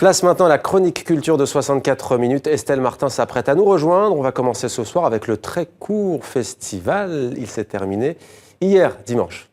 Place maintenant à la chronique culture de 64 minutes. Estelle Martin s'apprête à nous rejoindre. On va commencer ce soir avec le très court festival. Il s'est terminé hier, dimanche.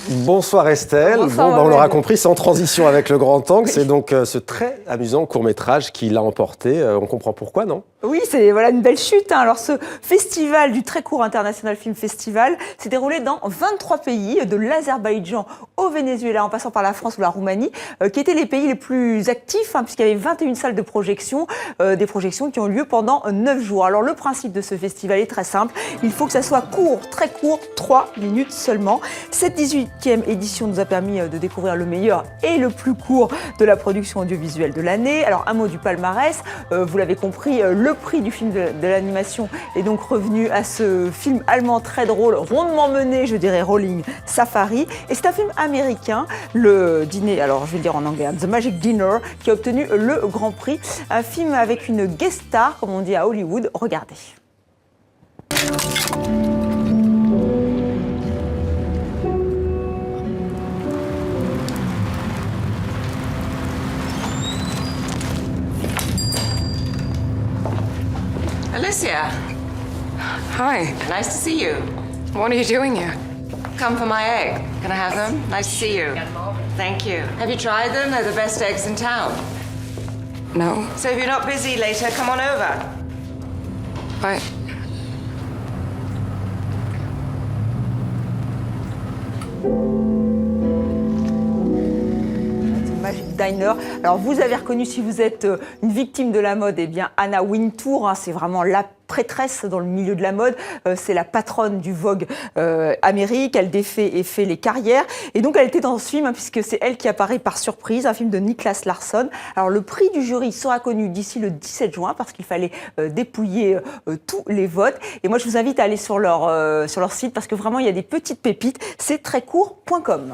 Bonsoir Estelle. Bonsoir, on l'aura compris, sans transition avec le grand angle. Oui. C'est donc ce très amusant court-métrage qui l'a emporté. On comprend pourquoi, non ? Oui, c'est une belle chute. Alors ce festival du très court International Film Festival s'est déroulé dans 23 pays, de l'Azerbaïdjan au Venezuela, en passant par la France ou la Roumanie, qui étaient les pays les plus actifs, puisqu'il y avait 21 salles de projection, des projections qui ont lieu pendant 9 jours. Alors le principe de ce festival est très simple. Il faut que ça soit court, très court, 3 minutes seulement. Cette 18e édition nous a permis de découvrir le meilleur et le plus court de la production audiovisuelle de l'année. Alors un mot du palmarès, vous l'avez compris, le prix du film de l'animation est donc revenu à ce film allemand très drôle, rondement mené, je dirais Rolling Safari. Et c'est un film américain, le dîner, alors je vais le dire en anglais, The Magic Dinner, qui a obtenu le Grand Prix. Un film avec une guest star, comme on dit à Hollywood. Regardez. Alicia. Hi. Nice to see you. What are you doing here? Come for my egg. Can I have them? Nice to see you. Thank you. Have you tried them? They're the best eggs in town. No. So if you're not busy later, come on over. I... Magic Diner. Alors vous avez reconnu, si vous êtes une victime de la mode, eh bien Anna Wintour, c'est vraiment la prêtresse dans le milieu de la mode, c'est la patronne du Vogue Amérique, elle défait et fait les carrières, et donc elle était dans ce film, puisque c'est elle qui apparaît par surprise, un film de Niklas Larsson. Alors le prix du jury sera connu d'ici le 17 juin, parce qu'il fallait dépouiller tous les votes, et moi je vous invite à aller sur leur site, parce que vraiment il y a des petites pépites, c'est trécourt.com.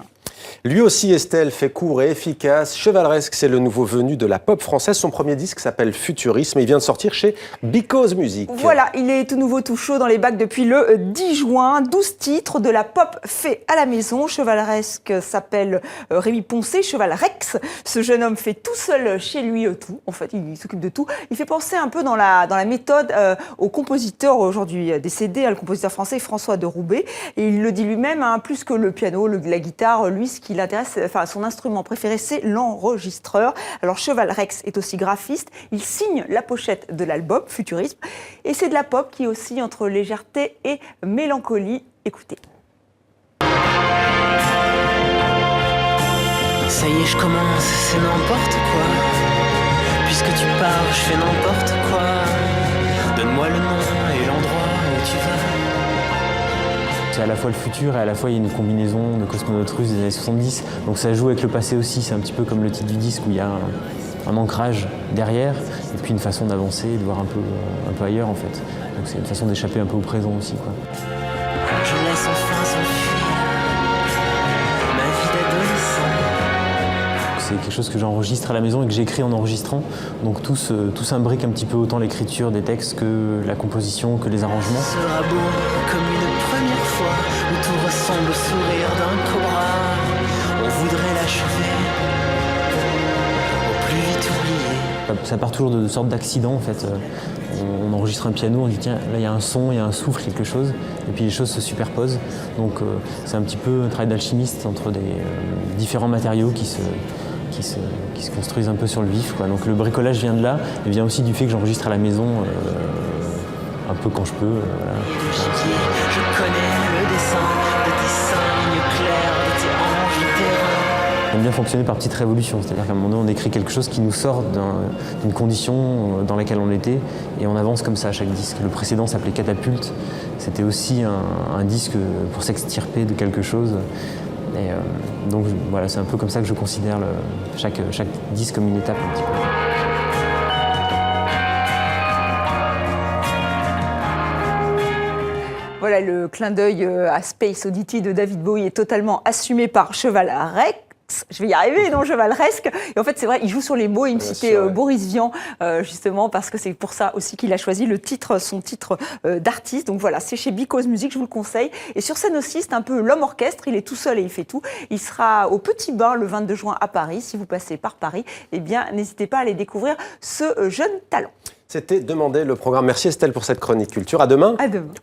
Lui aussi, Estelle, fait court et efficace. Chevaleresque, c'est le nouveau venu de la pop française. Son premier disque s'appelle Futurisme et il vient de sortir chez Because Music. Voilà, il est tout nouveau, tout chaud dans les bacs depuis le 10 juin. 12 titres de la pop fait à la maison. Chevaleresque s'appelle Rémi Poncé, Chevalrex. Ce jeune homme fait tout seul chez lui tout. En fait, il s'occupe de tout. Il fait penser un peu dans la méthode au compositeur aujourd'hui décédé, le compositeur français François de Roubaix. Et il le dit lui-même, plus que le piano, la guitare, lui, ce qui l'intéresse, son instrument préféré, c'est l'enregistreur. Alors Chevalrex est aussi graphiste. Il signe la pochette de l'album Futurisme. Et c'est de la pop qui oscille entre légèreté et mélancolie. Écoutez. Ça y est, je commence, c'est n'importe quoi. Puisque tu pars, je fais n'importe quoi. Donne-moi le nom et l'endroit où tu vas. C'est à la fois le futur et à la fois il y a une combinaison de cosmonautes russes des années 70. Donc ça joue avec le passé aussi, c'est un petit peu comme le titre du disque où il y a un ancrage derrière et puis une façon d'avancer, de voir un peu ailleurs en fait. Donc c'est une façon d'échapper un peu au présent aussi, quoi. Je laisse enfin s'enfuir ma vie d'adolescent. C'est quelque chose que j'enregistre à la maison et que j'écris en enregistrant. Donc tout s'imbrique un petit peu, autant l'écriture des textes que la composition, que les arrangements. Ce sera beau comme une première fois où tout ressemble au sourire d'un cobra. On voudrait l'achever au plus vite oublié. Ça part toujours de sortes d'accidents en fait. On enregistre un piano, on dit tiens, là il y a un son, il y a un souffle, quelque chose, et puis les choses se superposent. Donc c'est un petit peu un travail d'alchimiste entre des différents matériaux qui se construisent un peu sur le vif, quoi. Donc le bricolage vient de là, et vient aussi du fait que j'enregistre à la maison un peu quand je peux. Voilà. Je connais le dessin de tes seins, lignes claires, de tes hanches, de tes reins. aime bien fonctionner par petites révolutions. C'est-à-dire qu'à un moment donné, on écrit quelque chose qui nous sort d'une condition dans laquelle on était et on avance comme ça à chaque disque. Le précédent s'appelait Catapulte. C'était aussi un disque pour s'extirper de quelque chose. Et donc voilà, c'est un peu comme ça que je considère chaque disque comme une étape un petit peu. Voilà, le clin d'œil à Space Oddity de David Bowie est totalement assumé par Cheval Rex. Je vais y arriver, non, Chevalresque. Et en fait, c'est vrai, il joue sur les mots. Il me citait Boris Vian, justement, parce que c'est pour ça aussi qu'il a choisi son titre d'artiste. Donc voilà, c'est chez Because Music, je vous le conseille. Et sur scène aussi, c'est un peu l'homme orchestre. Il est tout seul et il fait tout. Il sera au Petit Bain le 22 juin à Paris. Si vous passez par Paris, eh bien, n'hésitez pas à aller découvrir ce jeune talent. C'était Demandé le programme. Merci Estelle pour cette chronique culture. À demain. À demain.